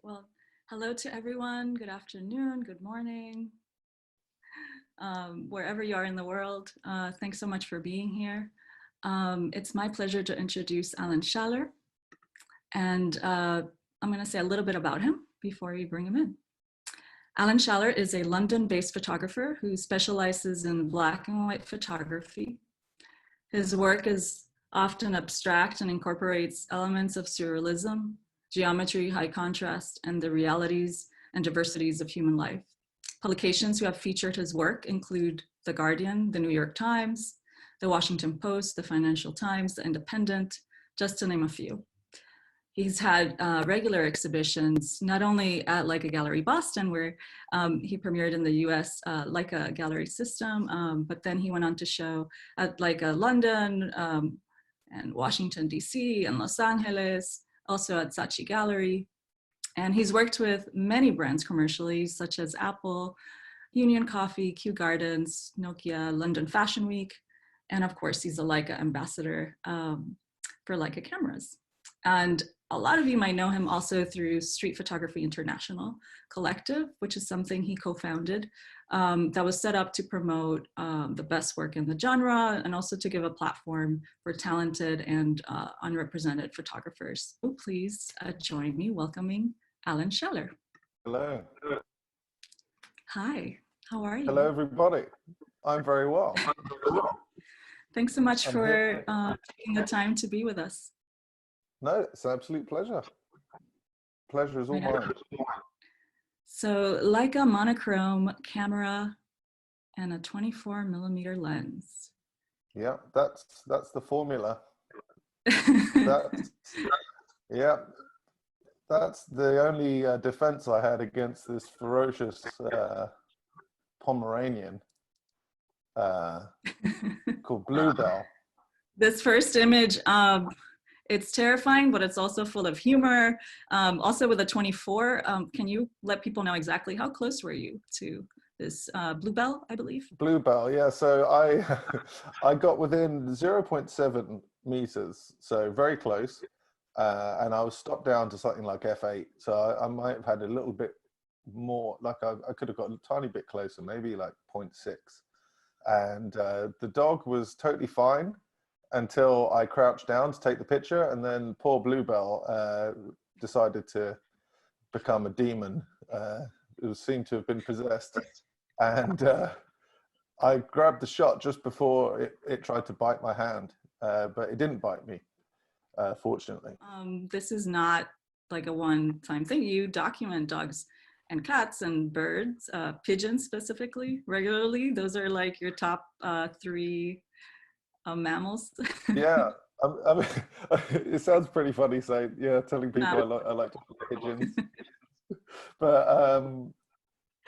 Well, hello to everyone. Good afternoon, good morning, wherever you are in the world. Thanks so much for being here. It's my pleasure to introduce Alan Schaller. And I'm going to say a little bit about him before we bring him in. Alan Schaller is a London-based photographer who specializes in black and white photography. His work is often abstract and incorporates elements of surrealism, geometry, high contrast, and the realities and diversities of human life. Publications who have featured his work include The Guardian, The New York Times, The Washington Post, The Financial Times, The Independent, just to name a few. He's had regular exhibitions, not only at Leica Gallery Boston, where he premiered in the US Leica Gallery system, but then he went on to show at Leica London and Washington, DC, and Los Angeles, also at Saatchi Gallery. And he's worked with many brands commercially, such as Apple, Union Coffee, Kew Gardens, Nokia, London Fashion Week, and of course, he's a Leica ambassador for Leica cameras. And a lot of you might know him also through Street Photography International Collective, which is something he co-founded that was set up to promote the best work in the genre and also to give a platform for talented and unrepresented photographers. So please join me welcoming Alan Schaller. Hello. Hi, how are you? Hello, everybody. I'm very well. Thanks so much for taking the time to be with us. No, it's an absolute pleasure. Pleasure is all mine. So Leica monochrome camera and a 24mm lens. Yeah, that's the formula. That's the only defense I had against this ferocious Pomeranian called Bluebell. This first image, it's terrifying, but it's also full of humor. Also with a 24, can you let people know exactly how close were you to this Bluebell, I believe? Bluebell, yeah. So I got within 0.7 meters, so very close. And I was stopped down to something like f8. So I might have had a little bit more, like I could have got a tiny bit closer, maybe like 0.6. And the dog was totally fine until I crouched down to take the picture, and then poor Bluebell decided to become a demon. It seemed to have been possessed. And I grabbed the shot just before it tried to bite my hand, but it didn't bite me, fortunately. This is not like a one-time thing. You document dogs and cats and birds, pigeons specifically, regularly. Those are like your top 3 mammals. Yeah, I mean, it sounds pretty funny saying, yeah, telling people I like to pigeons. But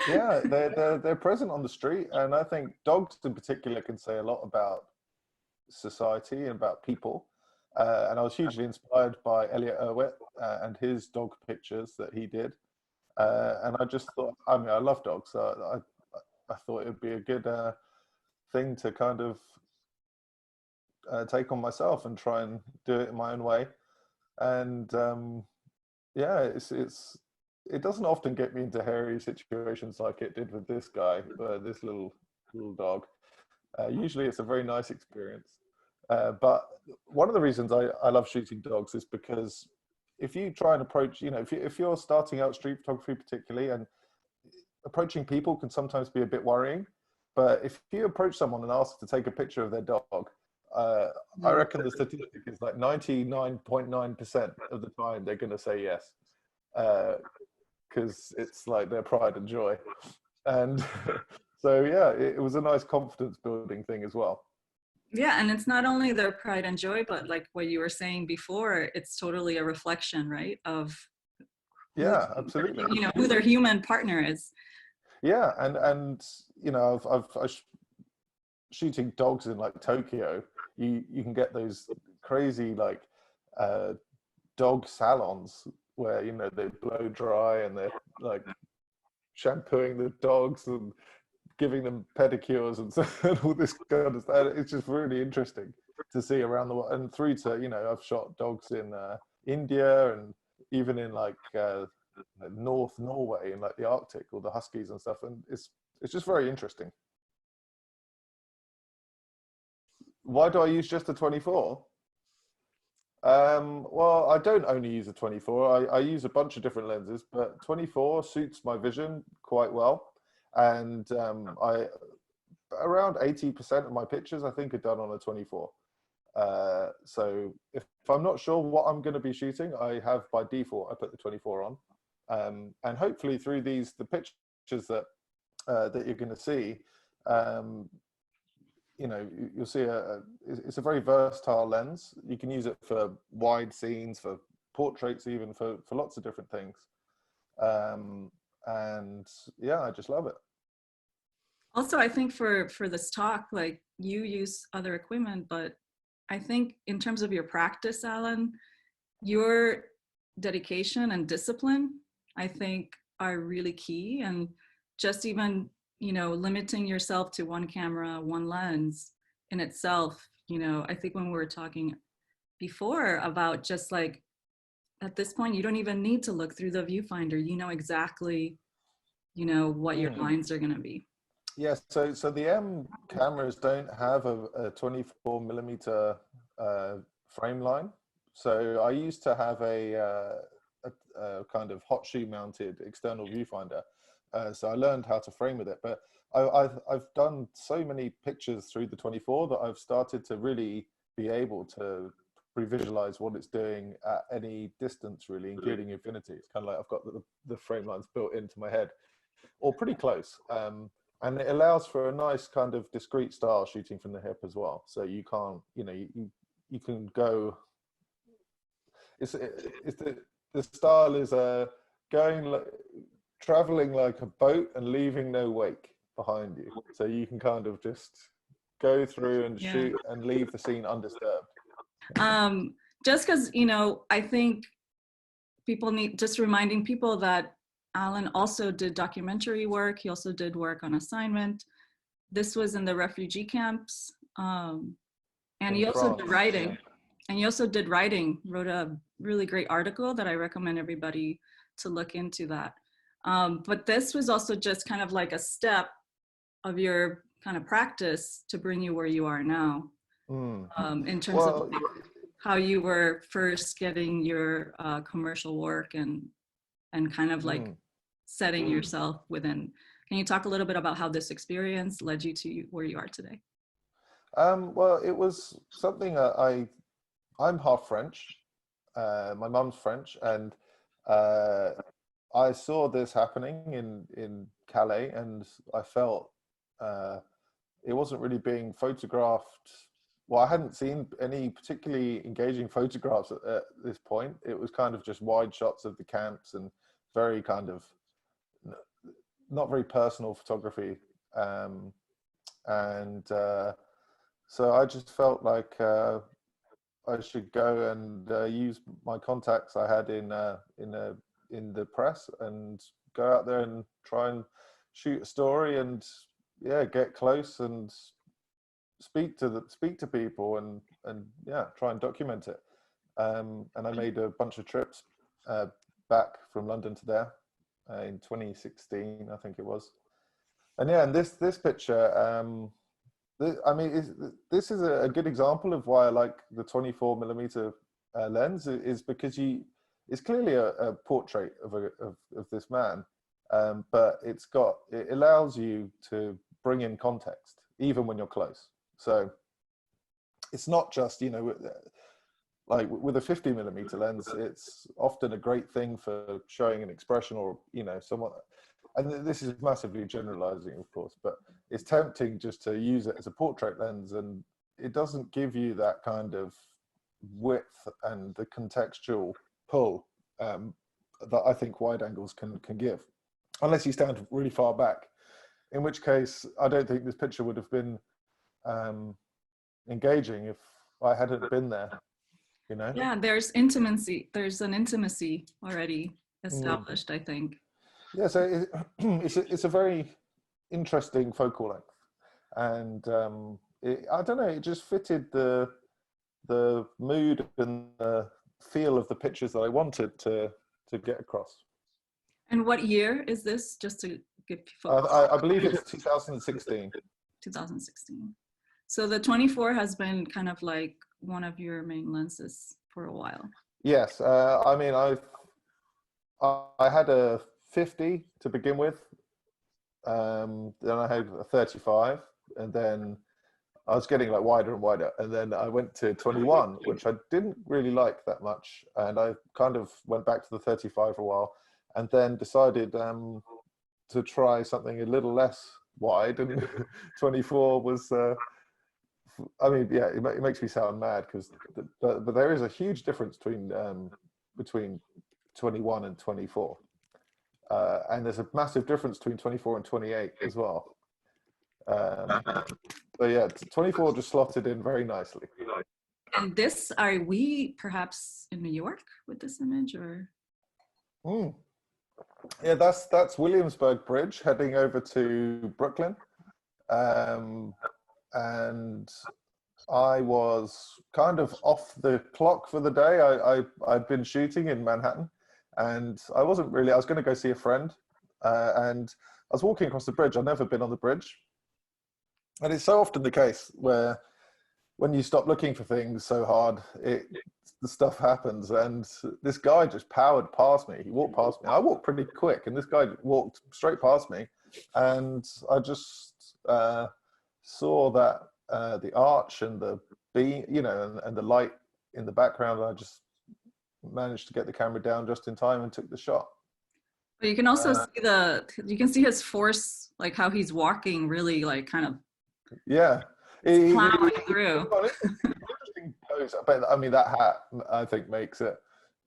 yeah, they're present on the street, and I think dogs in particular can say a lot about society and about people. And I was hugely inspired by Elliot Erwitt and his dog pictures that he did. And I just thought, I mean, I love dogs, so I thought it would be a good thing to kind of take on myself and try and do it in my own way. And yeah, it doesn't often get me into hairy situations like it did with this guy, this little dog. Usually it's a very nice experience. But one of the reasons I love shooting dogs is because if you try and approach, you know, if you're starting out street photography particularly, and approaching people can sometimes be a bit worrying, but if you approach someone and ask to take a picture of their dog, I reckon the statistic is like 99.9% of the time they're going to say yes, because it's like their pride and joy. And so, yeah, it was a nice confidence building thing as well. Yeah, and it's not only their pride and joy, but like what you were saying before, it's totally a reflection, right, of yeah, absolutely, you know, who their human partner is. Yeah, and you know, I've shooting dogs in like Tokyo. You can get those crazy like dog salons where, you know, they blow dry and they're like shampooing the dogs and giving them pedicures and all this kind of stuff. It's just really interesting to see around the world, and through to, you know, I've shot dogs in India and even in like like North Norway and like the Arctic, or the Huskies and stuff, and it's just very interesting. Why do I use just a 24? Well, I don't only use a 24. I use a bunch of different lenses, but 24 suits my vision quite well. And I around 80% of my pictures, I think, are done on a 24. So if I'm not sure what I'm going to be shooting, I have by default, I put the 24 on. And hopefully through the pictures that you're going to see, you know, you'll see it's a very versatile lens. You can use it for wide scenes, for portraits, even for lots of different things. And yeah, I just love it. Also, I think for this talk, like, you use other equipment, but I think in terms of your practice, Alan, your dedication and discipline, I think, are really key. And just even, you know, limiting yourself to one camera, one lens in itself, you know, I think when we were talking before about just like, at this point, you don't even need to look through the viewfinder. You know exactly, you know, what your lines are going to be. Yes, so the M cameras don't have a 24mm frame line. So I used to have a kind of hot shoe mounted external viewfinder. So I learned how to frame with it. But I've done so many pictures through the 24 that I've started to really be able to pre-visualize what it's doing at any distance, really, including infinity. It's kind of like I've got the frame lines built into my head, or pretty close. And it allows for a nice kind of discrete style shooting from the hip as well. So you can't, you know, you can go. The style is traveling like a boat and leaving no wake behind you. So you can kind of just go through and shoot and leave the scene undisturbed. Just because, you know, I think people need, just reminding people that Alan also did documentary work. He also did work on assignment. This was in the refugee camps. And he also did writing. Yeah. And he also did writing, wrote a really great article that I recommend everybody to look into that. But this was also just kind of like a step of your kind of practice to bring you where you are now. In terms of how you were first getting your commercial work and kind of like setting yourself within. Can you talk a little bit about how this experience led you to where you are today? Well, it was something I'm half French. My mum's French, and I saw this happening in Calais, and I felt it wasn't really being photographed. Well, I hadn't seen any particularly engaging photographs at this point. It was kind of just wide shots of the camps and very kind of not very personal photography. So I just felt like I should go and use my contacts I had in the press and go out there and try and shoot a story and get close and speak to people and try and document it. And I made a bunch of trips back from London to there in 2016, I think it was. And this picture, I mean, this is a good example of why I like the 24mm lens, is because it's clearly a portrait of this man, but it allows you to bring in context even when you're close. So it's not just, you know, like with a 50mm lens, it's often a great thing for showing an expression or, you know, someone. And this is massively generalizing, of course, but it's tempting just to use it as a portrait lens, and it doesn't give you that kind of width and the contextual pull that I think wide angles can give, unless you stand really far back, in which case I don't think this picture would have been engaging if I hadn't been there, you know? Yeah, there's intimacy. There's an intimacy already established, I think. Yeah, so it's a very interesting focal length, and I don't know, it just fitted the mood and the feel of the pictures that I wanted to get across. And what year is this, just to give folks? I believe it's 2016. 2016. So the 24 has been kind of like one of your main lenses for a while. Yes, I mean, I had a 50 to begin with, then I had a 35, and then I was getting like wider and wider, and then I went to 21, which I didn't really like that much, and I kind of went back to the 35 for a while, and then decided to try something a little less wide, and 24 was. I mean, yeah, it makes me sound mad because, but there is a huge difference between 21 and 24, and there's a massive difference between 24 and 28 as well. But yeah, 24 just slotted in very nicely. And this, are we perhaps in New York with this image, or? Yeah, that's Williamsburg Bridge heading over to Brooklyn. And I was kind of off the clock for the day. I'd been shooting in Manhattan, and I was going to go see a friend, and I was walking across the bridge. I'd never been on the bridge. And it's so often the case where when you stop looking for things so hard, the stuff happens. And this guy just powered past me. He walked past me. I walked pretty quick, and this guy walked straight past me. And I just saw that the arch and the beam, and the light in the background. And I just managed to get the camera down just in time and took the shot. But you can also see you can see his force, like how he's walking, really like kind of. Yeah, plowing through. Interesting pose, but I mean that hat I think makes it.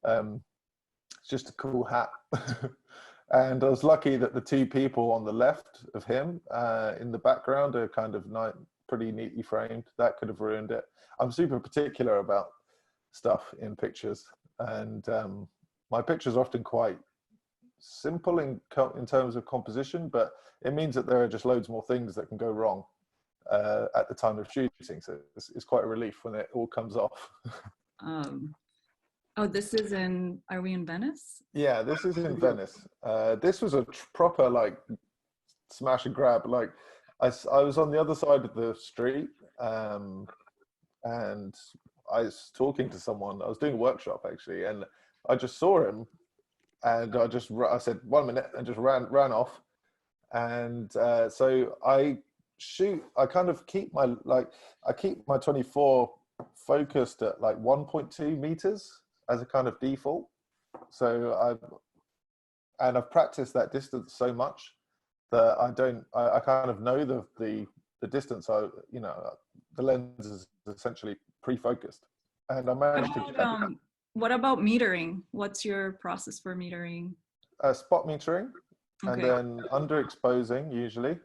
It's just a cool hat, and I was lucky that the two people on the left of him in the background are kind of pretty neatly framed. That could have ruined it. I'm super particular about stuff in pictures, and my pictures are often quite simple in terms of composition, but it means that there are just loads more things that can go wrong at the time of shooting, so it's quite a relief when it all comes off. Oh, this is are we in Venice? Yeah, this is in Venice. This was a proper like smash and grab. Like I was on the other side of the street, and I was talking to someone. I was doing a workshop actually, and I just saw him, and I said 1 minute and just ran off, and so I kind of keep my 24 focused at like 1.2 meters as a kind of default. So I've practiced that distance so much that I kind of know the distance. The lens is essentially pre-focused, and I managed to. What about metering? What's your process for metering? Spot metering, okay. And then underexposing usually.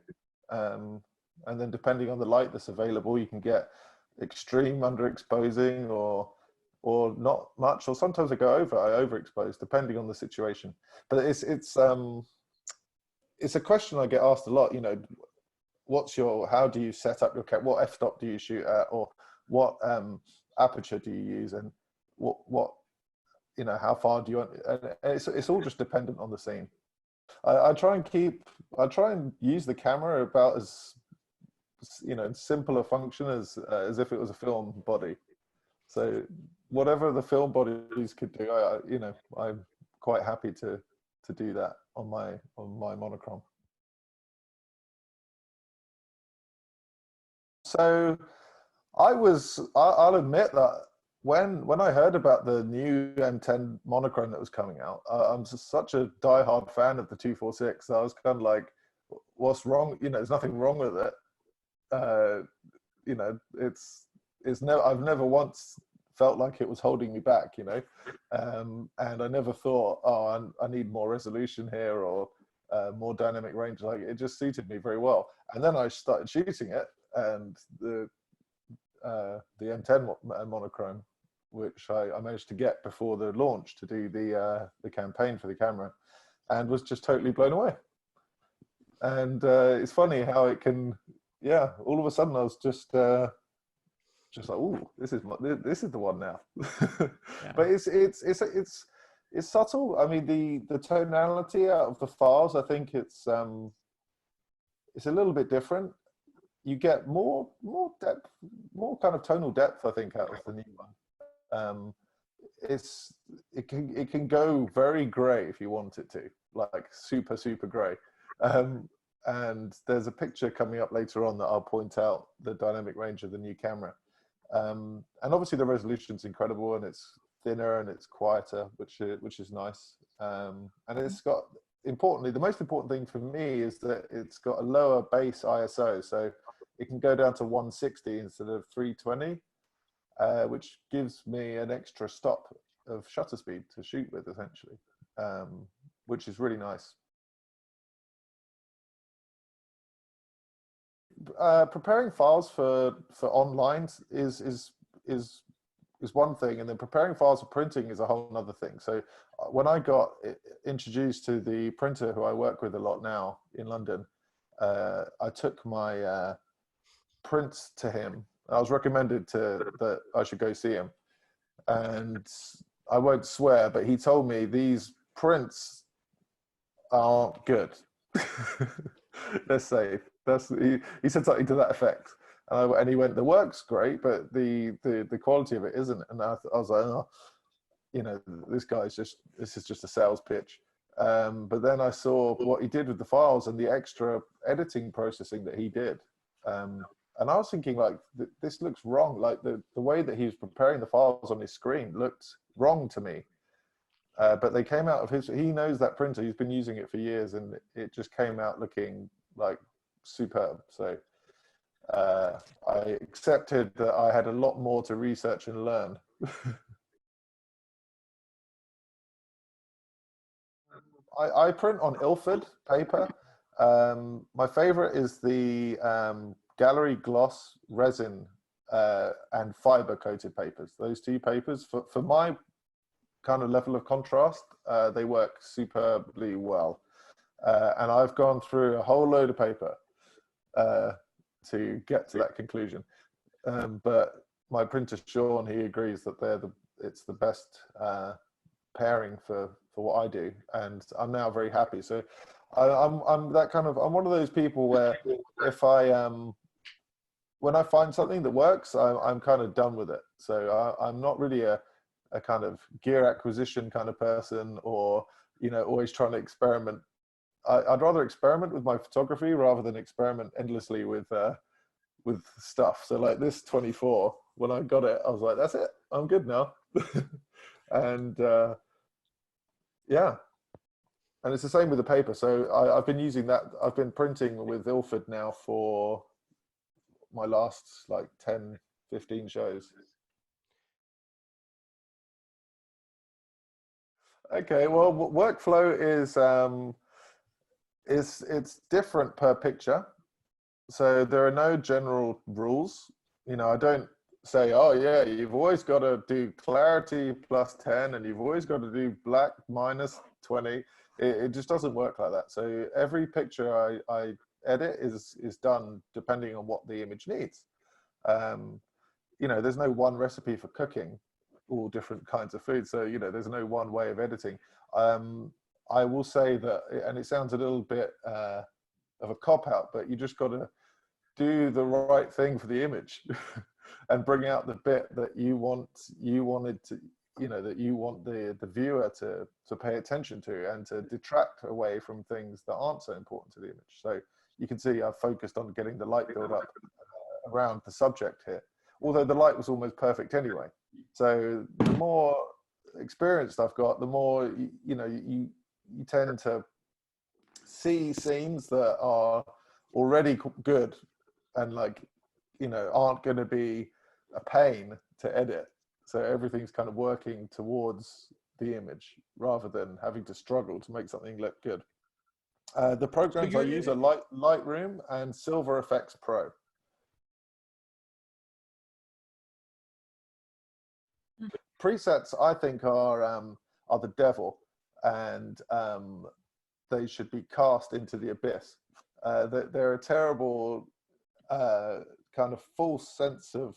And then depending on the light that's available, you can get extreme underexposing or not much, or sometimes I overexpose depending on the situation. But it's a question I get asked a lot, how do you set up your camera? What f-stop do you shoot at, or what aperture do you use, and what how far do you want? And it's all just dependent on the scene. I try and use the camera about as simple a function as if it was a film body. So whatever the film bodies could do, I'm quite happy to do that on my monochrome. So I'll admit that when I heard about the new M10 monochrome that was coming out, I'm just such a diehard fan of the 246. So I was kind of like, what's wrong? There's nothing wrong with it. I've never once felt like it was holding me back, and I never thought, I need more resolution here or more dynamic range. Like, it just suited me very well. And then I started shooting it, and the M10 monochrome, which I managed to get before the launch to do the campaign for the camera, and was just totally blown away. And it's funny how it can, all of a sudden I was just like, oh, this is the one now. Yeah. But it's subtle. I mean, the tonality out of the files, I think it's a little bit different. You get more depth, more kind of tonal depth, I think, out of the new one. It can go very grey if you want it to, like super grey. And there's a picture coming up later on that I'll point out the dynamic range of the new camera. And obviously the resolution's incredible, and it's thinner and it's quieter, which is nice. And it's got, importantly, the most important thing for me is that it's got a lower base ISO, so it can go down to 160 instead of 320, which gives me an extra stop of shutter speed to shoot with, essentially, which is really nice. Preparing files for online is one thing, and then preparing files for printing is a whole other thing. So when I got introduced to the printer who I work with a lot now in London, I took my prints to him. I was recommended that I should go see him, and I won't swear, but he told me these prints aren't good. They're safe. He said something to that effect, and he went, the work's great, but the quality of it isn't. And I was like, oh, you know, this is just a sales pitch. But then I saw what he did with the files and the extra editing processing that he did, and I was thinking, like, this looks wrong. Like the way that he was preparing the files on his screen looked wrong to me. But they came out of he knows that printer, he's been using it for years, and it just came out looking like superb. So I accepted that I had a lot more to research and learn. I print on Ilford paper. My favorite is the Gallery gloss resin and fiber coated papers. Those two papers, for my kind of level of contrast, they work superbly well. And I've gone through a whole load of paper to get to that conclusion. But my printer, Sean, he agrees that it's the best pairing for what I do, and I'm now very happy. So I'm that kind of, I'm one of those people where if when I find something that works, I'm kind of done with it. So I'm not really a kind of gear acquisition kind of person, or, you know, always trying to experiment. I'd rather experiment with my photography rather than experiment endlessly with stuff. So like this 24, when I got it, I was like, that's it, I'm good now. And yeah, and it's the same with the paper. So I've been using that. I've been printing with Ilford now for my last like 10, 15 shows. Okay, well, workflow is it's different per picture. So there are no general rules. You know, I don't say, oh yeah, you've always got to do clarity plus 10, and you've always got to do black minus 20. It just doesn't work like that. So every picture I edit is done depending on what the image needs. You know, there's no one recipe for cooking all different kinds of food. So, you know, there's no one way of editing. I will say that, and it sounds a little bit of a cop-out, but you just got to do the right thing for the image and bring out the bit that you wanted to, you know, that you want the viewer to pay attention to, and to detract away from things that aren't so important to the image. So you can see I've focused on getting the light build up around the subject here, although the light was almost perfect anyway. So the more experienced I've got, the more you know, you tend to see scenes that are already good and, like, you know, aren't going to be a pain to edit. So everything's kind of working towards the image rather than having to struggle to make something look good. The programs I use are Lightroom and Silver Effects Pro. Presets, I think, are the devil, and they should be cast into the abyss. They're a terrible kind of false sense of,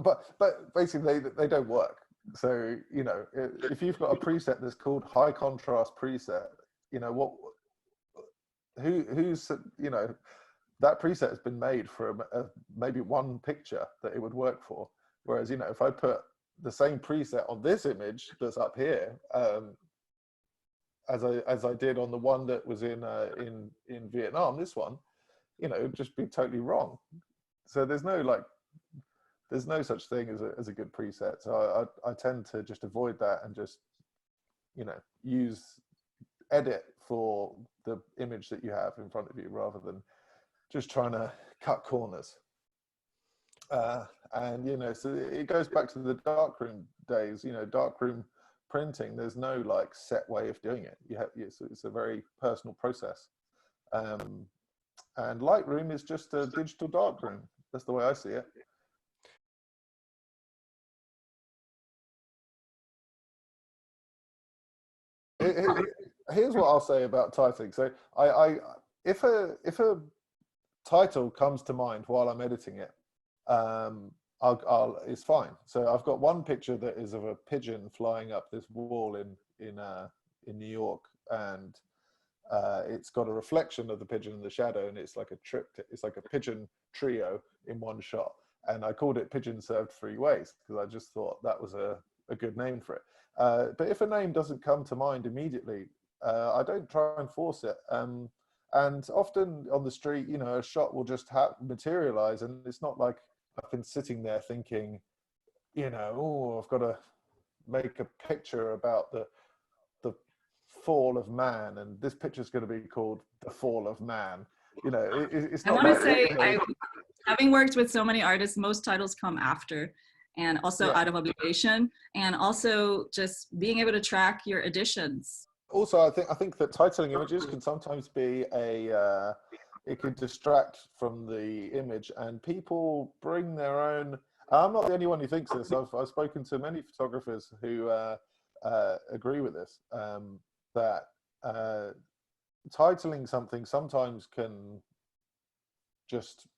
but basically they don't work. So, you know, if you've got a preset that's called high contrast preset, you know, who's, you know, that preset has been made for maybe one picture that it would work for. Whereas, you know, if I put the same preset on this image that's up here, as I did on the one that was in Vietnam, this one, you know, it'd just be totally wrong. So there's no such thing as a good preset. So I tend to just avoid that and just, you know, edit for the image that you have in front of you rather than just trying to cut corners. And, you know, so it goes back to the darkroom days, you know, darkroom printing, there's no like set way of doing it. It's a very personal process. And Lightroom is just a digital darkroom. That's the way I see it. Here's what I'll say about titling. So if a title comes to mind while I'm editing it, it's fine. So I've got one picture that is of a pigeon flying up this wall in New York, and it's got a reflection of the pigeon in the shadow, and it's like a pigeon trio in one shot. And I called it Pigeon Served Three Ways because I just thought that was a good name for it. But if a name doesn't come to mind immediately, I don't try and force it. And often on the street, you know, a shot will just materialize, and it's not like I've been sitting there thinking, you know, oh, I've got to make a picture about the fall of man, and this picture is going to be called The Fall of Man. You know, it's not. I want to say, having worked with so many artists, most titles come after, and also out of obligation, and also just being able to track your additions. Also, I think that titling images can sometimes be it can distract from the image, and people bring their own. I'm not the only one who thinks this. I've spoken to many photographers who agree with this. That titling something sometimes can just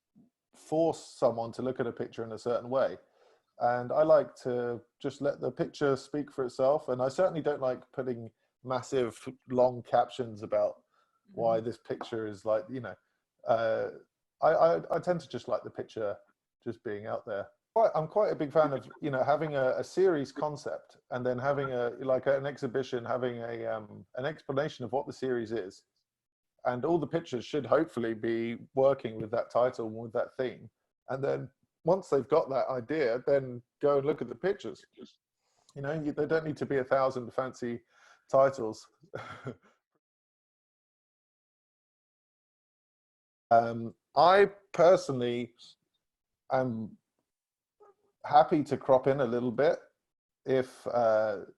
force someone to look at a picture in a certain way. And I like to just let the picture speak for itself. And I certainly don't like putting massive long captions about why this picture is like, you know, I tend to just like the picture just being out there. I'm quite a big fan of, you know, having a series concept and then having an exhibition, having an explanation of what the series is. And all the pictures should hopefully be working with that title, with that theme. And then once they've got that idea, then go and look at the pictures. You know, they don't need to be 1,000 fancy titles. I personally am happy to crop in a little bit if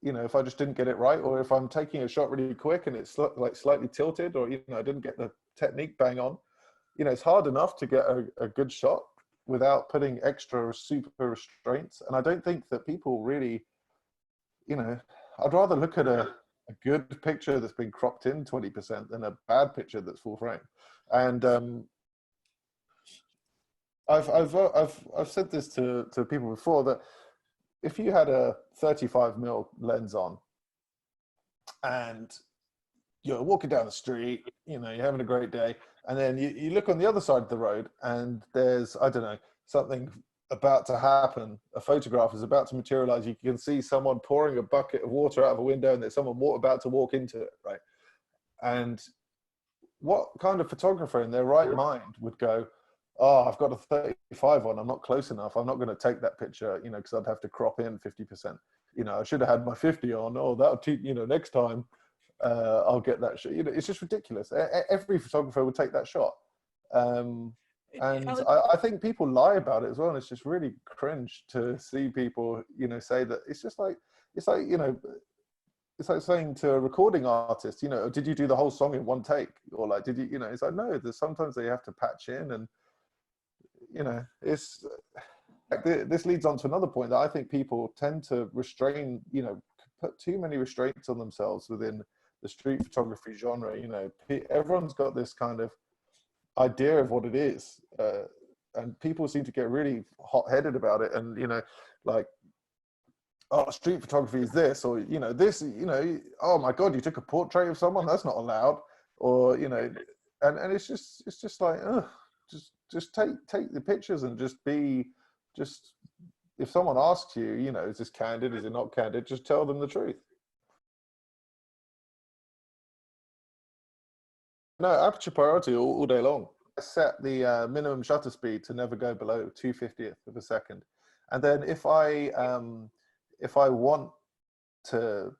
you know, if I just didn't get it right, or if I'm taking a shot really quick and it's like slightly tilted, or, you know, I didn't get the technique bang on. You know, it's hard enough to get a good shot without putting extra super restraints. And I don't think that people really, you know, I'd rather look at a good picture that's been cropped in 20% than a bad picture that's full frame. And I've said this to people before, that if you had a 35mm lens on and you're walking down the street, you know, you're having a great day, and then you look on the other side of the road and there's, I don't know, something about to happen, a photograph is about to materialize, you can see someone pouring a bucket of water out of a window and there's someone about to walk into it, right? And what kind of photographer in their right mind would go, oh, I've got a 35 on, I'm not close enough, I'm not going to take that picture, you know, because I'd have to crop in 50%. You know, I should have had my 50 on. Oh, that'll teach, you know, next time I'll get that shot. You know, it's just ridiculous. Every photographer would take that shot. And I think people lie about it as well. And it's just really cringe to see people, you know, say that. It's like, you know, it's like saying to a recording artist, you know, did you do the whole song in one take? Or like, did you, you know, it's like, no, there's sometimes they have to patch in, and, you know, it's, this leads on to another point that I think people tend to restrain, you know, put too many restraints on themselves within the street photography genre. You know, everyone's got this kind of idea of what it is, and people seem to get really hot-headed about it. And, you know, like, oh, street photography is this, or, you know, this, you know, oh my God, you took a portrait of someone, that's not allowed. Or, you know, and it's just like, ugh, just take the pictures and just be, just, if someone asks you, you know, is this candid, is it not candid, just tell them the truth. No, aperture priority all day long. I set the minimum shutter speed to never go below 2/50th of a second. And then if I want to,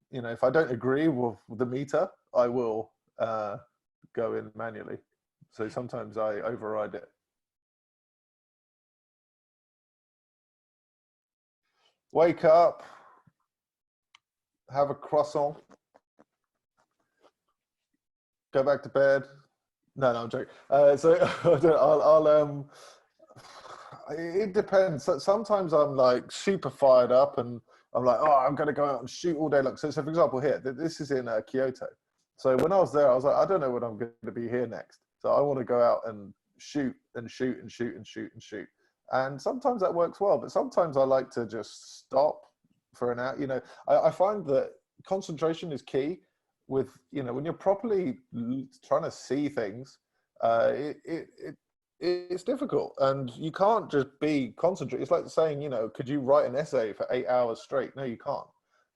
you know, if I don't agree with the meter, I will go in manually. So sometimes I override it. Wake up, have a croissant, go back to bed. No, I'm joking. It depends. Sometimes I'm like super fired up and I'm like, oh, I'm going to go out and shoot all day long. So for example, here, this is in Kyoto. So when I was there, I was like, I don't know when I'm going to be here next. So I want to go out and shoot and shoot and shoot and shoot and shoot. And sometimes that works well, but sometimes I like to just stop for an hour. You know, I find that concentration is key with, you know, when you're properly trying to see things, it's difficult, and you can't just be concentrated. It's like saying, you know, could you write an essay for 8 hours straight? No, you can't.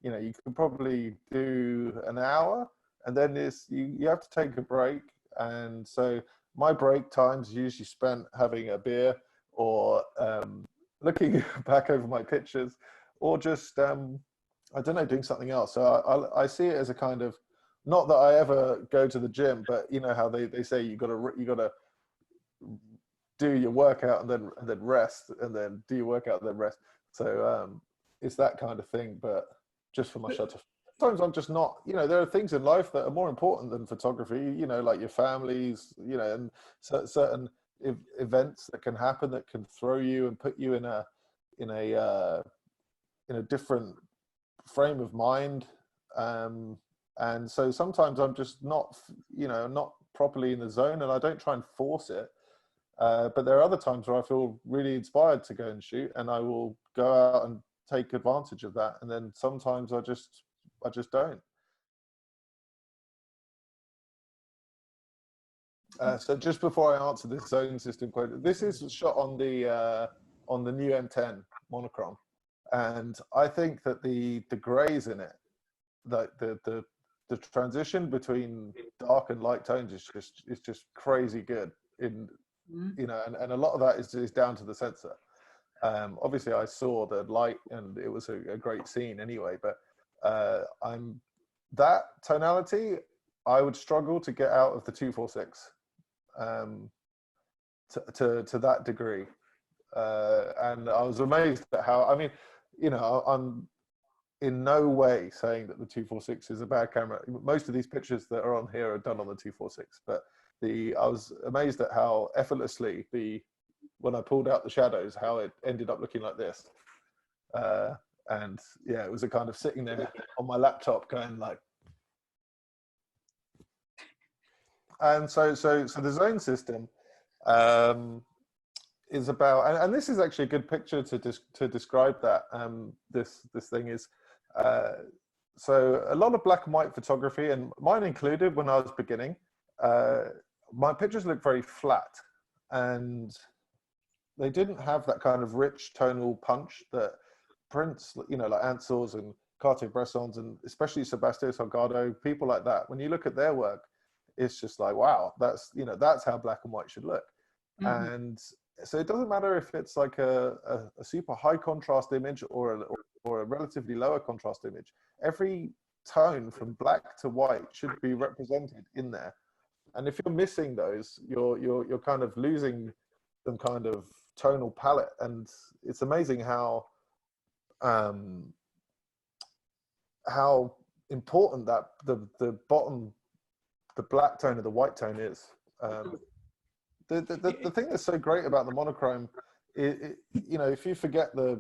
You know, you can probably do an hour, and then you have to take a break. And so my break times usually spent having a beer, or looking back over my pictures, or just I don't know, doing something else. So I see it as a kind of, not that I ever go to the gym, but you know how they say you gotta do your workout and then rest, and then do your workout and then rest. So it's that kind of thing, but just for my shutter. Sometimes I'm just not, you know, there are things in life that are more important than photography, you know, like your families, you know, and certain events that can happen that can throw you and put you in a different frame of mind. And so sometimes I'm just not, you know, not properly in the zone, and I don't try and force it. But there are other times where I feel really inspired to go and shoot, and I will go out and take advantage of that. And then sometimes I just don't. So just before I answer this zone system quote, this is shot on the new M10 monochrome, and I think that the grays in it, the transition between dark and light tones is just crazy good. In, you know, and a lot of that is down to the sensor. Obviously, I saw the light, and it was a great scene anyway. But that tonality, I would struggle to get out of the 246 to that degree. And I was amazed at how. I mean, you know, I'm in no way saying that the 246 is a bad camera. Most of these pictures that are on here are done on the 246, but I was amazed at how effortlessly when I pulled out the shadows, how it ended up looking like this. And yeah, it was a kind of sitting there on my laptop going like. And so the zone system is about, and this is actually a good picture to describe that. This thing is, so a lot of black and white photography, and mine included when I was beginning, my pictures look very flat, and they didn't have that kind of rich tonal punch that prints, you know, like Ansels and Cartier-Bressons, and especially Sebastião Salgado, people like that. When you look at their work, it's just like, wow, that's, you know, that's how black and white should look. Mm-hmm. And so it doesn't matter if it's like a super high contrast image or a relatively lower contrast image. Every tone from black to white should be represented in there. And if you're missing those, you're kind of losing some kind of tonal palette. And it's amazing how important that the bottom, the black tone of the white tone is. The thing that's so great about the monochrome, you know, if you forget the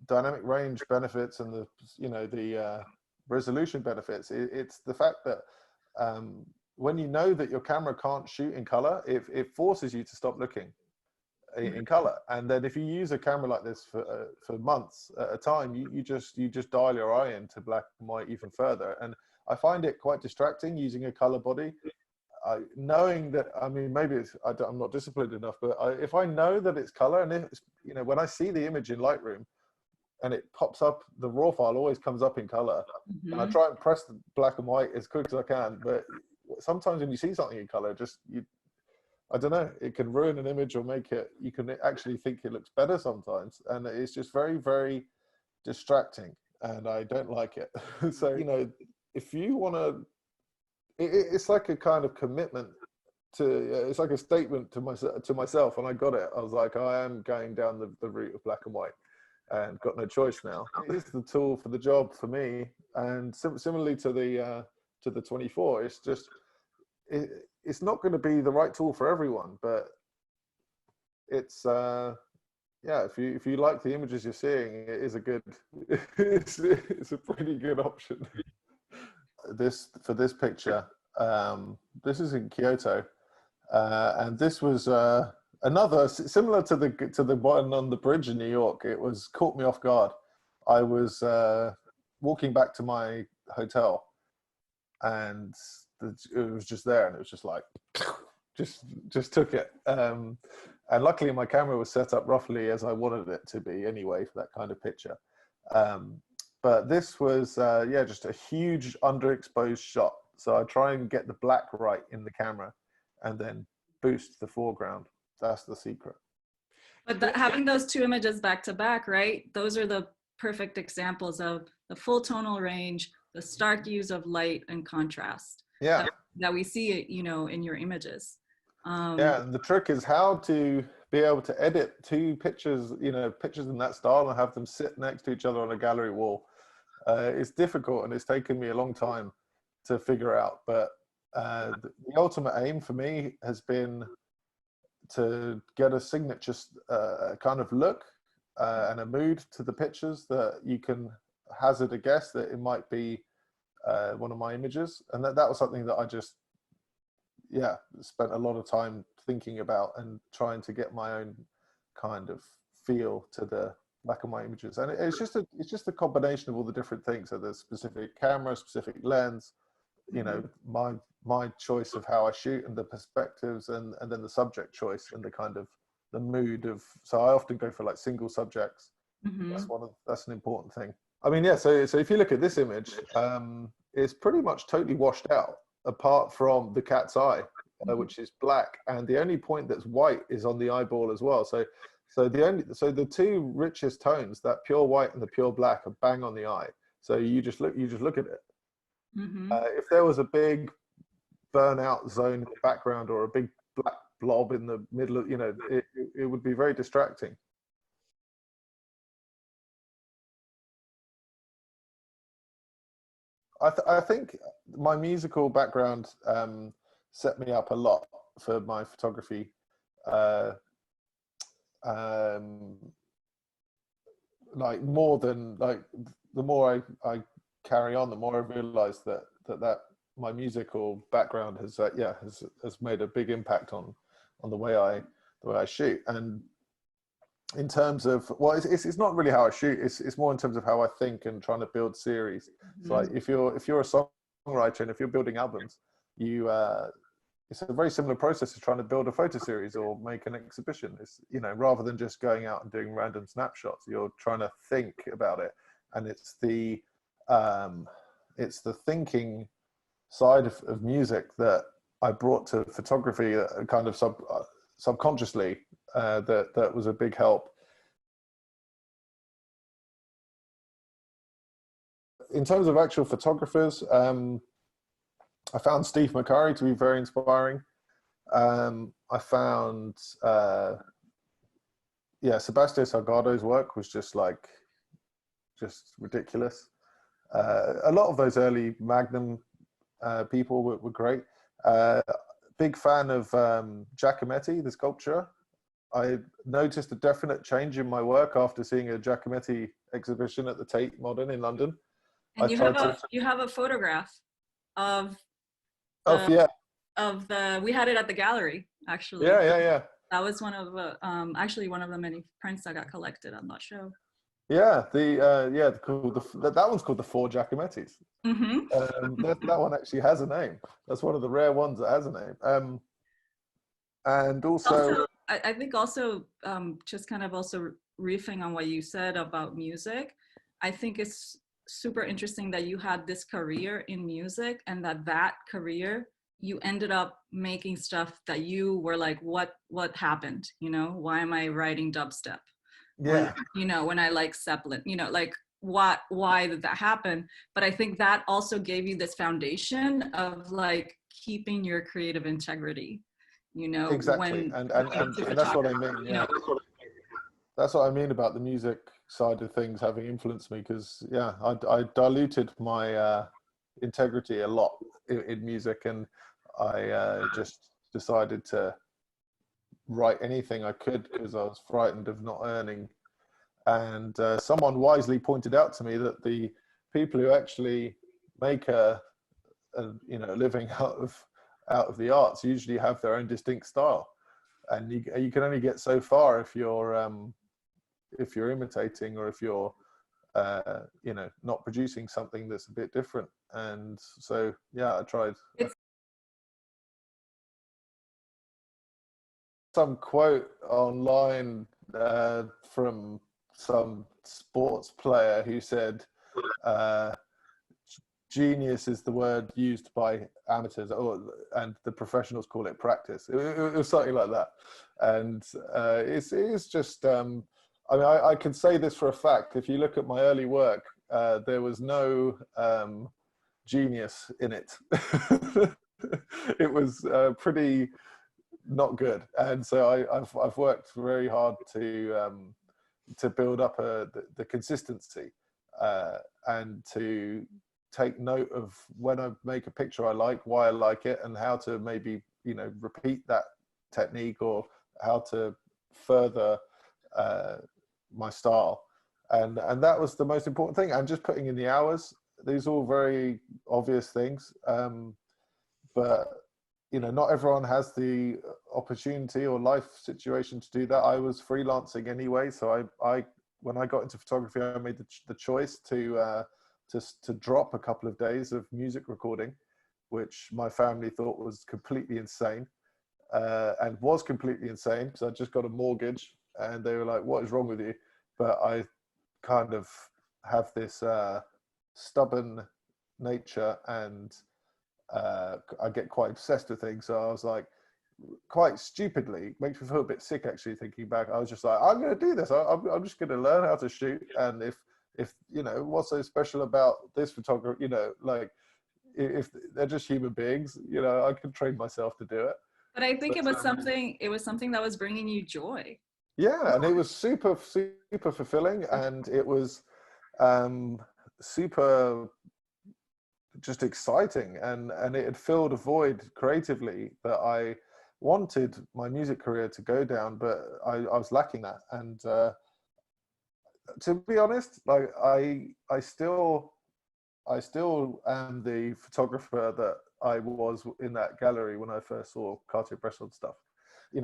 dynamic range benefits and the resolution benefits, it's the fact that when you know that your camera can't shoot in color, it forces you to stop looking. in color. And then if you use a camera like this for months at a time, you just dial your eye into black and white even further. And I find it quite distracting using a color body. Knowing that, I mean, maybe I'm not disciplined enough, but if I know that it's color, and it's, you know, when I see the image in Lightroom and it pops up, the raw file always comes up in color. And I try and press the black and white as quick as I can, but sometimes when you see something in color, I don't know, it can ruin an image or make it, you can actually think it looks better sometimes. And it's just very, very distracting, and I don't like it. So, you know, if you want to, it's like a kind of commitment to, it's like a statement to myself. And I got it. I was like, I am going down the route of black and white, and got no choice now. It's the tool for the job for me. And similarly to the 24, it's just, it's not going to be the right tool for everyone, but it's yeah, if you like the images you're seeing, it is a good, it's a pretty good option. For this picture, this is in Kyoto, and this was another similar to the one on the bridge in New York. It was caught me off guard. I was walking back to my hotel, and it was just there, and it was just like just took it. And luckily my camera was set up roughly as I wanted it to be anyway for that kind of picture. But this was yeah, just a huge underexposed shot. So I try and get the black right in the camera and then boost the foreground. That's the secret. But having those two images back to back, right? Those are the perfect examples of the full tonal range, the stark use of light and contrast. Yeah. That we see, you know, in your images. Yeah, and the trick is how to be able to edit two pictures, you know, pictures in that style and have them sit next to each other on a gallery wall. It's difficult, and it's taken me a long time to figure out. But the ultimate aim for me has been to get a signature kind of look and a mood to the pictures that you can hazard a guess that it might be one of my images. And that was something that I just, yeah, spent a lot of time thinking about and trying to get my own kind of feel to the black and white images. And it's just a combination of all the different things. So there's specific camera, specific lens, you know, my choice of how I shoot and the perspectives, and then the subject choice and the kind of the mood of, so I often go for like single subjects. That's an important thing. I mean, yeah, so if you look at this image, it's pretty much totally washed out apart from the cat's eye, which is black, and the only point that's white is on the eyeball as well. So the two richest tones, that pure white and the pure black, are bang on the eye. So you just look at it. If there was a big burnout zone in the background or a big black blob in the middle of, you know, it would be very distracting. I think my musical background set me up a lot for my photography. Like more than, like, the more I carry on, the more I realize that my musical background has has made a big impact on the way I shoot. And in terms of, well, it's not really how I shoot, it's more in terms of how I think and trying to build series. So like if you're a songwriter and if you're building albums, it's a very similar process to trying to build a photo series or make an exhibition. It's, you know, rather than just going out and doing random snapshots, you're trying to think about it. And it's the thinking side of music that I brought to photography, kind of subconsciously, that was a big help. In terms of actual photographers, I found Steve McCurry to be very inspiring. I found, yeah, Sebastião Salgado's work was just ridiculous. A lot of those early Magnum people were great. Big fan of Giacometti, the sculpture. I noticed a definite change in my work after seeing a Giacometti exhibition at the Tate Modern in London. And you have a photograph of yeah, of the, we had it at the gallery actually. Yeah. That was one of the, actually one of the many prints that got collected on that show. Yeah, that one's called the Four Giacomettis. Mm-hmm. That one actually has a name. That's one of the rare ones that has a name. And also, I think also, just kind of also riffing on what you said about music, I think it's super interesting that you had this career in music, and that career, you ended up making stuff that you were like, what happened? You know, why am I writing dubstep? When, yeah, you know, when I like Zeppelin, you know, like why did that happen? But I think that also gave you this foundation of like keeping your creative integrity, you know, exactly. when And to that's what I photography, mean. you Yeah, know. that's what I mean about the music side of things having influenced me, because yeah, I diluted my integrity a lot in music, and I just decided to write anything I could because I was frightened of not earning. And someone wisely pointed out to me that the people who actually make a living out of the arts usually have their own distinct style, and you can only get so far if you're imitating, or if you're not producing something that's a bit different. And so yeah, I tried. It's Some quote online from some sports player who said, uh, genius is the word used by amateurs, and the professionals call it practice. It was something like that. And it's just, I mean, I can say this for a fact. If you look at my early work, there was no genius in it. It was pretty not good. And so I've worked very hard to build up the consistency, and to take note of when I make a picture I like, why I like it, and how to maybe repeat that technique, or how to further my style. And that was the most important thing. And just putting in the hours. These are all very obvious things, but not everyone has the opportunity or life situation to do that. I was freelancing anyway, so I when I got into photography, I made the choice to drop a couple of days of music recording, which my family thought was completely insane, and was completely insane, because I just got a mortgage, and they were like, "What is wrong with you?" But I kind of have this stubborn nature, and I get quite obsessed with things. So I was like, quite stupidly, makes me feel a bit sick actually thinking back. I was just like, I'm going to do this. I'm just going to learn how to shoot. And if what's so special about this photographer, like if they're just human beings, I can train myself to do it. but I think it was something that was bringing you joy. Yeah, and it was super, super fulfilling, and it was super just exciting, and it had filled a void creatively that I wanted my music career to go down, but I was lacking that. And to be honest, like I still am the photographer that I was in that gallery when I first saw Cartier-Bresson stuff.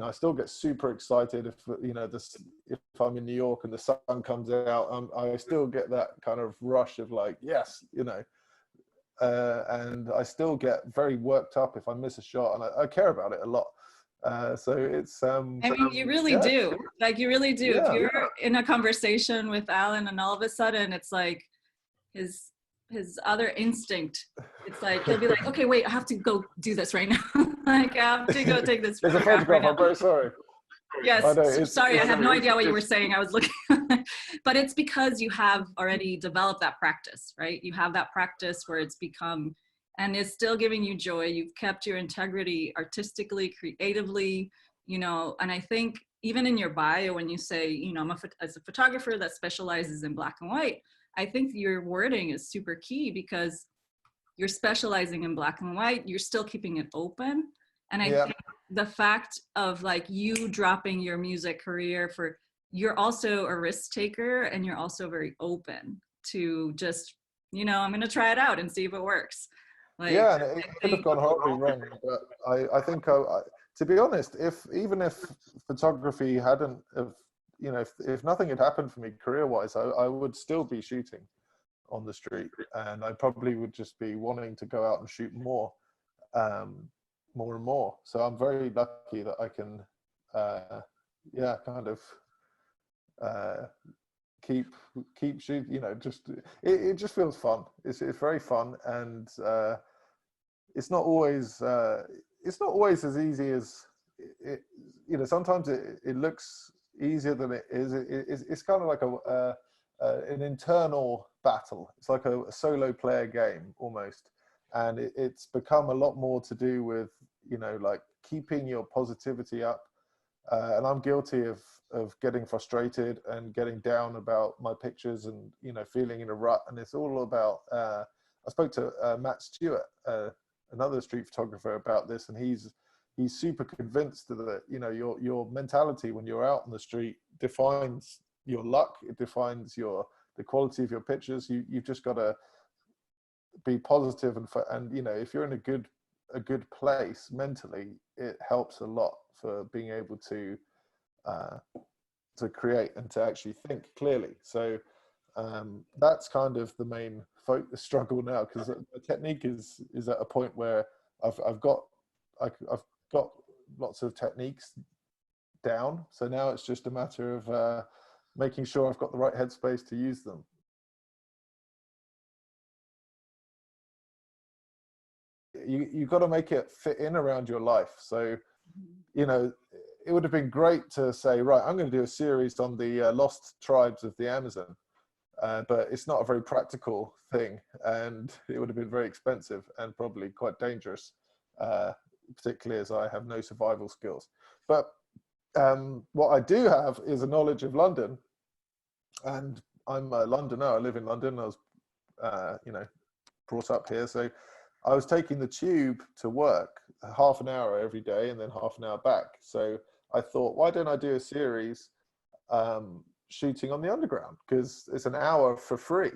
I still get super excited if if I'm in New York and the sun comes out. I still get that kind of rush of like, yes, and I still get very worked up if I miss a shot, and I care about it a lot. So it's I mean, you really yeah, do. Like, you really do. If yeah. you're in a conversation with Alan and all of a sudden it's like his other instinct, it's like he'll be like, okay, wait, I have to go do this right now. Like, I have to go take this There's a photograph right photograph. now. I'm very sorry. Yes, know, sorry, I had no idea what you were saying. I was looking, but it's because you have already developed that practice, right? You have that practice where it's become, and it's still giving you joy. You've kept your integrity artistically, creatively, and I think even in your bio, when you say, as a photographer that specializes in black and white, I think your wording is super key, because you're specializing in black and white, you're still keeping it open. And I think the fact of like you dropping your music career you're also a risk taker, and you're also very open to just, I'm going to try it out and see if it works. Like, Yeah, and it could have gone horribly wrong, but I think to be honest, even if photography hadn't, if nothing had happened for me career-wise, I would still be shooting on the street, and I probably would just be wanting to go out and shoot more, more and more. So I'm very lucky that I can, yeah, kind of keep shooting. Just it just feels fun. It's very fun, and it's not always as easy as it. Sometimes it looks easier than it is. It's kind of like an internal battle. It's like a solo player game almost, and it's become a lot more to do with like keeping your positivity up. And I'm guilty of getting frustrated and getting down about my pictures, and feeling in a rut. And it's all about. I spoke to Matt Stewart, another street photographer, about this, and he's super convinced that your mentality when you're out on the street defines your luck. It defines the quality of your pictures. You've just got to be positive, and if you're in a good place mentally, it helps a lot for being able to create and to actually think clearly. So that's kind of the main struggle now, because the technique is at a point where I've got lots of techniques down. So now it's just a matter of making sure I've got the right headspace to use them. You've got to make it fit in around your life. So, it would have been great to say, right, I'm going to do a series on the lost tribes of the Amazon. But it's not a very practical thing, and it would have been very expensive and probably quite dangerous, particularly as I have no survival skills. But what I do have is a knowledge of London, and I'm a Londoner. I live in London. I was, brought up here. So I was taking the tube to work half an hour every day and then half an hour back. So I thought, why don't I do a series shooting on the underground, because it's an hour for free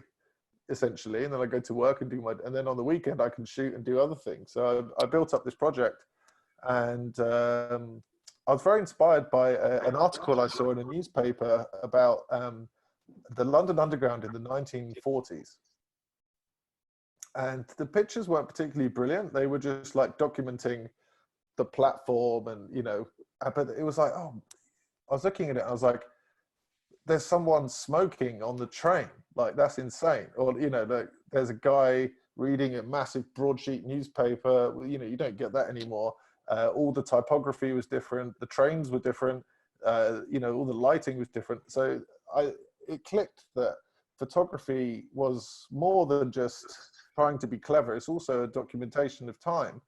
essentially, and then I go to work and and then on the weekend I can shoot and do other things. So I built up this project, and I was very inspired by an article I saw in a newspaper about the London Underground in the 1940s, and the pictures weren't particularly brilliant. They were just like documenting the platform, and but it was like, oh, I was looking at it, I was like, there's someone smoking on the train, like that's insane. Or there's a guy reading a massive broadsheet newspaper. You don't get that anymore. All the typography was different, the trains were different, all the lighting was different. So it clicked that photography was more than just trying to be clever. It's also a documentation of time.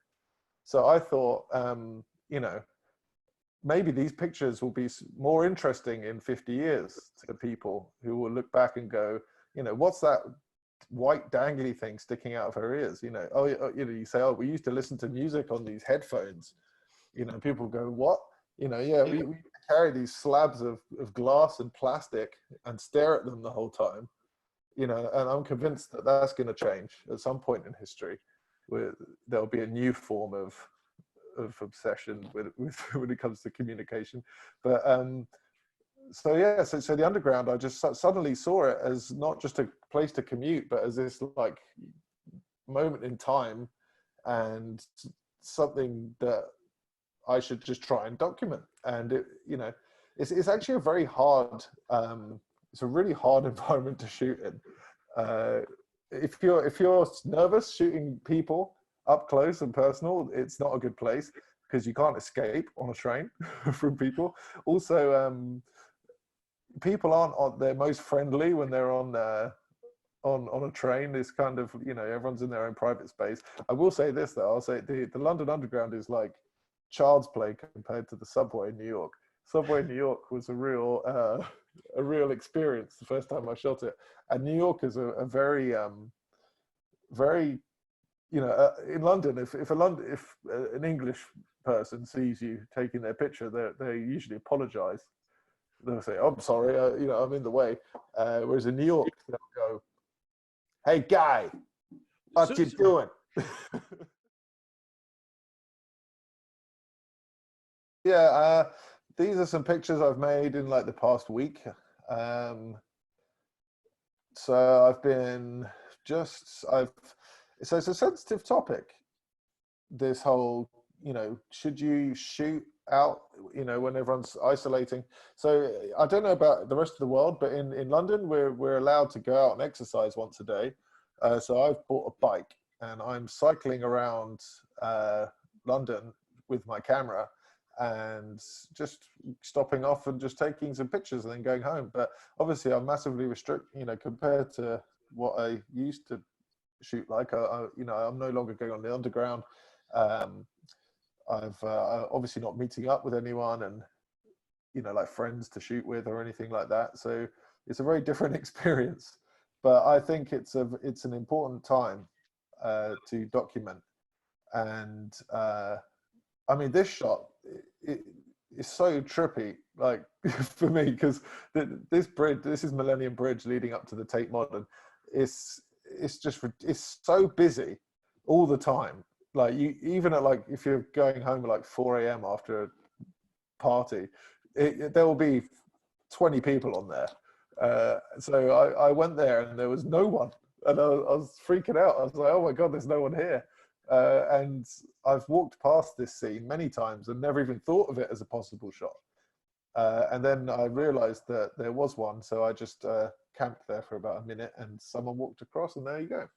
So I thought, maybe these pictures will be more interesting in 50 years to people who will look back and go, what's that white dangly thing sticking out of her ears? You say, oh, we used to listen to music on these headphones. People go, what? Yeah, we carry these slabs of glass and plastic and stare at them the whole time. And I'm convinced that that's going to change at some point in history, where there'll be a new form of obsession when it comes to communication. But so yeah, so the underground, I just suddenly saw it as not just a place to commute, but as this like moment in time, and something that I should just try and document. And it's actually a very hard, it's a really hard environment to shoot in. If you're nervous shooting people up close and personal, it's not a good place, because you can't escape on a train from people. Also, people aren't their most friendly when they're on a train. It's kind of, everyone's in their own private space. I will say this though, I'll say the London Underground is like child's play compared to the subway in New York. Subway in New York was a real experience the first time I shot it. And New York is a very very, in London, if an English person sees you taking their picture, they usually apologize. They'll say, oh, I'm sorry, I'm in the way. Whereas in New York, they'll go, hey guy, what you doing? Yeah, these are some pictures I've made in like the past week. So I've been so it's a sensitive topic, this whole, should you shoot out, when everyone's isolating? So I don't know about the rest of the world, but in London, we're allowed to go out and exercise once a day. So I've bought a bike and I'm cycling around London with my camera and just stopping off and just taking some pictures and then going home. But obviously I'm massively restricted, compared to what I used to shoot like. I'm no longer going on the underground. I'm obviously not meeting up with anyone and, like friends to shoot with or anything like that. So it's a very different experience, but I think it's an important time to document. And I mean, this shot is so trippy, like for me, because this bridge, this is Millennium Bridge leading up to the Tate Modern. It's it's so busy all the time. Like even at like, if you're going home at like 4 a.m. after a party, there will be 20 people on there. So I went there and there was no one, and I was freaking out. I was like, oh my God, there's no one here. And I've walked past this scene many times and never even thought of it as a possible shot. And then I realized that there was one. So I just camped there for about a minute and someone walked across and there you go.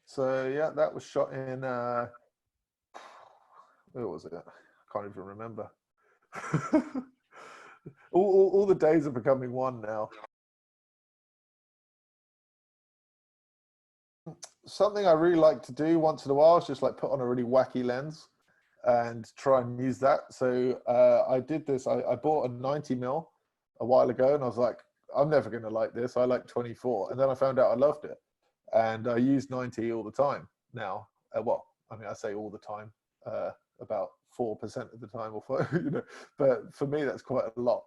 So yeah, that was shot in, where was it? I can't even remember. all the days are becoming one now. Something I really like to do once in a while is just like put on a really wacky lens and try and use that. So I did this. I bought a 90mm a while ago and I was like, I'm never going to like this. I like 24. And then I found out I loved it. And I use 90 all the time now. Well, I mean, I say all the time, about 4% of the time or 5, but for me, that's quite a lot.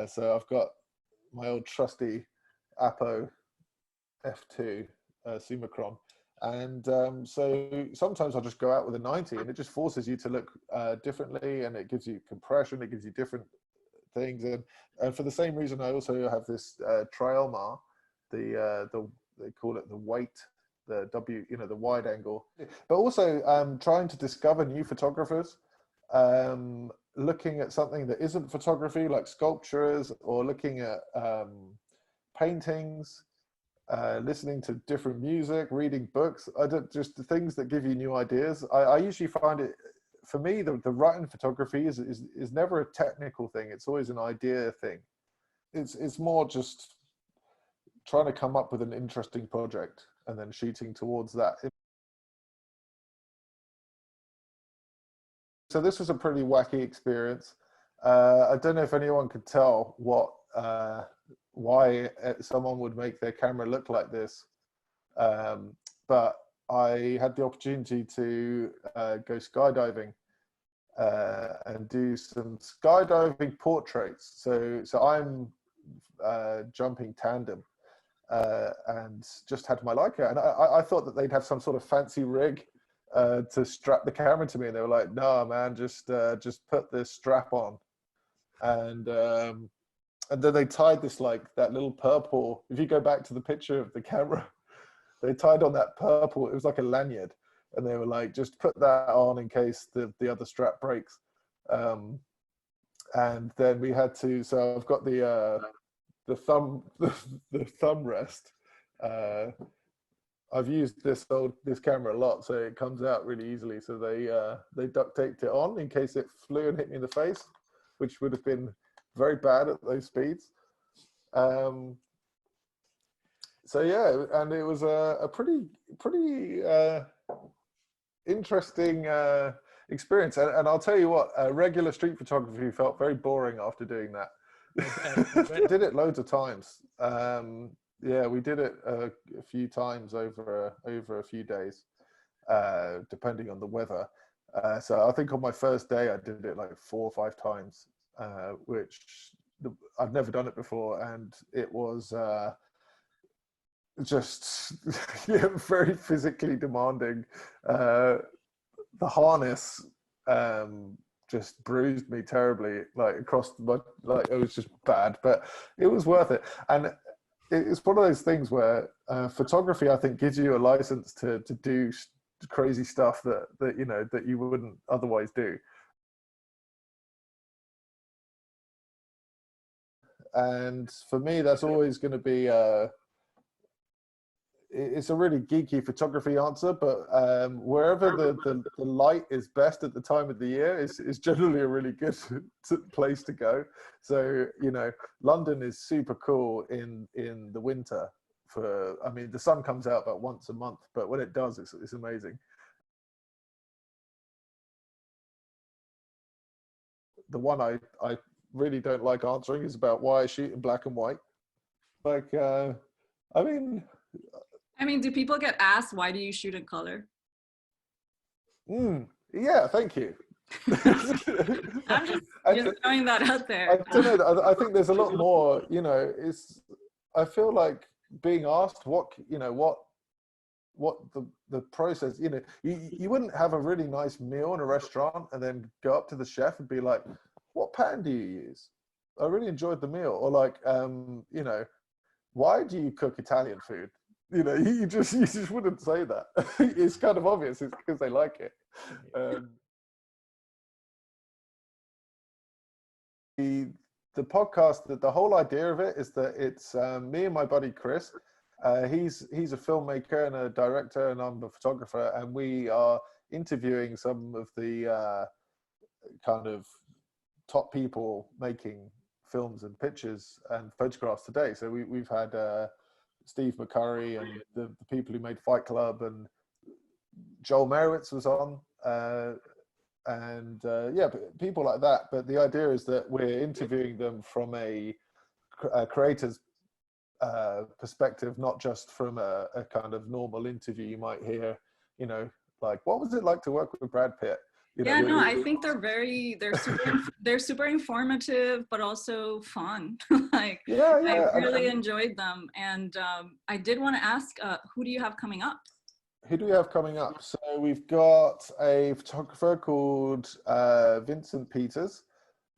So I've got my old trusty Apo F2 Summicron. And so sometimes I'll just go out with a 90 and it just forces you to look differently, and it gives you compression, it gives you different things. And for the same reason, I also have this Trailmar, they call it the weight, the W, the wide angle, but also trying to discover new photographers, looking at something that isn't photography, like sculptures, or looking at paintings, listening to different music, reading books. Just the things that give you new ideas. I usually find it, for me, the writing photography is never a technical thing. It's always an idea thing. It's more just trying to come up with an interesting project and then shooting towards that. So this was a pretty wacky experience. I don't know if anyone could tell why someone would make their camera look like this, but I had the opportunity to go skydiving and do some skydiving portraits. So I'm jumping tandem and just had my Leica, and I thought that they'd have some sort of fancy rig to strap the camera to me, and they were like, "No, man, just put this strap on." And then they tied this, like that little purple. If you go back to the picture of the camera, they tied on that purple. It was like a lanyard, and they were like, "Just put that on in case the other strap breaks." And then we had to. So I've got the thumb the thumb rest. I've used this camera a lot, so it comes out really easily. So they duct taped it on in case it flew and hit me in the face, which would have been very bad at those speeds. So yeah, and it was a pretty interesting experience. And I'll tell you what, regular street photography felt very boring after doing that. I did it loads of times. Yeah, we did it a few times over a few days, depending on the weather. So I think on my first day I did it like 4 or 5 times, which I've never done it before, and it was just yeah, very physically demanding. The harness just bruised me terribly, like across my, like it was just bad, but it was worth it. And it's one of those things where photography, I think, gives you a license to do crazy stuff that you know that you wouldn't otherwise do. And for me, that's always going to be it's a really geeky photography answer, but wherever the light is best at the time of the year is generally a really good place to go. So, you know, London is super cool in the winter. I mean, the sun comes out about once a month, but when it does, it's amazing. The one I really don't like answering is about why I shoot in black and white. Like, I mean, do people get asked, why do you shoot in color? Yeah, thank you. I'm just throwing that out there. I don't know. I think there's a lot more, you know, I feel like being asked what the process, you know, you wouldn't have a really nice meal in a restaurant and then go up to the chef and be like, what pan do you use? I really enjoyed the meal. Or like, you know, why do you cook Italian food? You know, you just wouldn't say that. It's kind of obvious. It's because they like it. The podcast, the whole idea of it is that it's me and my buddy Chris. He's a filmmaker and a director, and I'm a photographer, and we are interviewing some of the kind of top people making films and pictures and photographs today. So we've had Steve McCurry and the people who made Fight Club, and Joel Merowitz was on, and yeah, people like that. But the idea is that we're interviewing them from a creator's perspective, not just from a kind of normal interview you might hear, you know, like, what was it like to work with Brad Pitt? You know, yeah, no, I think they're super informative, but also fun. Like, yeah, I really enjoyed them. And I did want to ask, who do you have coming up? Who do we have coming up? So we've got a photographer called Vincent Peters,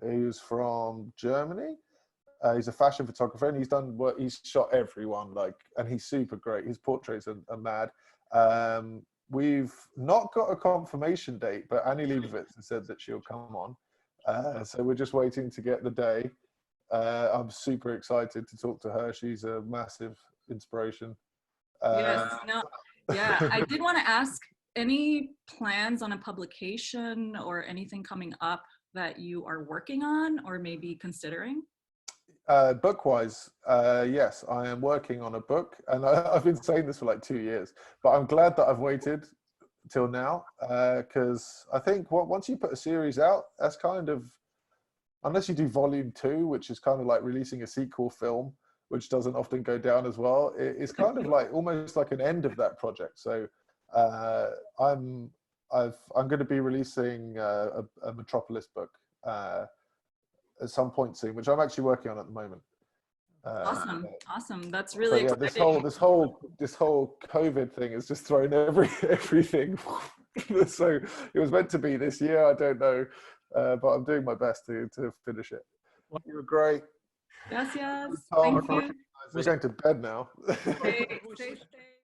who's from Germany. He's a fashion photographer, and he's done work. He's shot everyone, like, and he's super great. His portraits are mad. We've not got a confirmation date, but Annie Leibovitz has said that she'll come on. So we're just waiting to get the day. I'm super excited to talk to her. She's a massive inspiration. Yes, no, yeah, I did want to ask, any plans on a publication or anything coming up that you are working on or maybe considering? Book-wise, yes, I am working on a book, and I've been saying this for like 2 years, but I'm glad that I've waited till now, because I think once you put a series out, that's kind of, unless you do volume 2, which is kind of like releasing a sequel film, which doesn't often go down as well, it's kind of like almost like an end of that project. So I'm going to be releasing a Metropolis book at some point soon, which I'm actually working on at the moment. Awesome. That's really yeah, exciting. this whole COVID thing has just thrown everything. So it was meant to be this year. I don't know, but I'm doing my best to finish it. You were great. Gracias. Tom, Thank you. we're going to bed now. Stay safe.